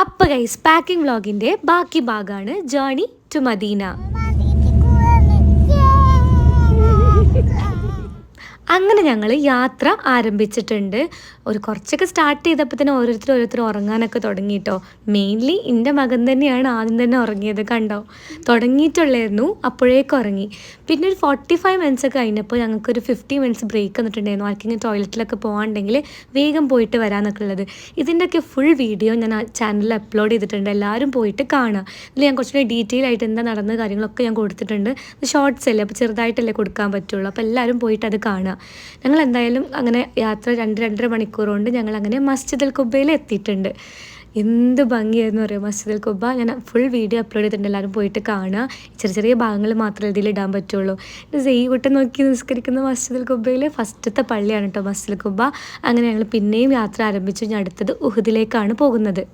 അപ്പോൾ guys packing വ്ളോഗിൻ്റെ ബാക്കി ഭാഗമാണ് ജേർണി ടു മദീന. അങ്ങനെ ഞങ്ങൾ യാത്ര ആരംഭിച്ചിട്ടുണ്ട്. കുറച്ചൊക്കെ സ്റ്റാർട്ട് ചെയ്തപ്പോൾ തന്നെ ഓരോരുത്തർ ഉറങ്ങാനൊക്കെ തുടങ്ങി കേട്ടോ. മെയിൻലി എൻ്റെ മകൻ തന്നെയാണ് ആദ്യം തന്നെ ഉറങ്ങിയത്. കണ്ടോ, തുടങ്ങിയിട്ടുള്ളായിരുന്നു, അപ്പോഴേക്കും ഉറങ്ങി. പിന്നെ ഒരു 45 മിനിറ്റ്സ് ഒക്കെ കഴിഞ്ഞപ്പോൾ ഞങ്ങൾക്കൊരു 50 മിനിറ്റ്സ് ബ്രേക്ക് തന്നിട്ടുണ്ടായിരുന്നു. ആർക്കെങ്കിലും ടോയ്ലറ്റിലൊക്കെ പോകാനുണ്ടെങ്കിൽ വേഗം പോയിട്ട് വരാമെന്നൊക്കെ ഉള്ളത്. ഇതിൻ്റെയൊക്കെ ഫുൾ വീഡിയോ ഞാൻ ആ ചാനലിൽ അപ്ലോഡ് ചെയ്തിട്ടുണ്ട്, എല്ലാവരും പോയിട്ട് കാണുക. ഇതിൽ ഞാൻ കുറച്ചുകൂടി ഡീറ്റെയിൽ ആയിട്ട് എന്താ നടന്ന കാര്യങ്ങളൊക്കെ ഞാൻ കൊടുത്തിട്ടുണ്ട്. ഷോർട്സ് അല്ലേ, അപ്പോൾ ചെറുതായിട്ടല്ലേ കൊടുക്കാൻ പറ്റുള്ളൂ. അപ്പോൾ എല്ലാവരും പോയിട്ട് അത് കാണുക. ഞങ്ങൾ എന്തായാലും അങ്ങനെ യാത്ര 2-2.5 മണിക്കൂർ കൊണ്ട് ഞങ്ങൾ അങ്ങനെ മസ്ജിദുൽ ഖുബയിൽ എത്തിയിട്ടുണ്ട്. എന്ത് ഭംഗിയായിരുന്നു അറിയാം മസ്ജിദുൽ ഖുബ. ഞാൻ ഫുൾ വീഡിയോ അപ്ലോഡ് ചെയ്തിട്ടുണ്ട്, എല്ലാവരും പോയിട്ട് കാണുക. ചെറിയ ഭാഗങ്ങൾ മാത്രമേ ഇതിൽ ഇടാൻ പറ്റുള്ളൂ. സെയ്കുട്ടൻ നോക്കി നിസ്കരിക്കുന്ന മസ്ജിദുൽ ഖുബയിൽ ഫസ്റ്റത്തെ പള്ളിയാണ് കേട്ടോ മസ്ജിദുൽ ഖുബ. അങ്ങനെ ഞങ്ങൾ പിന്നെയും യാത്ര ആരംഭിച്ചു. ഞാൻ അടുത്തത് ഉഹുദിലേക്കാണ് പോകുന്നത്.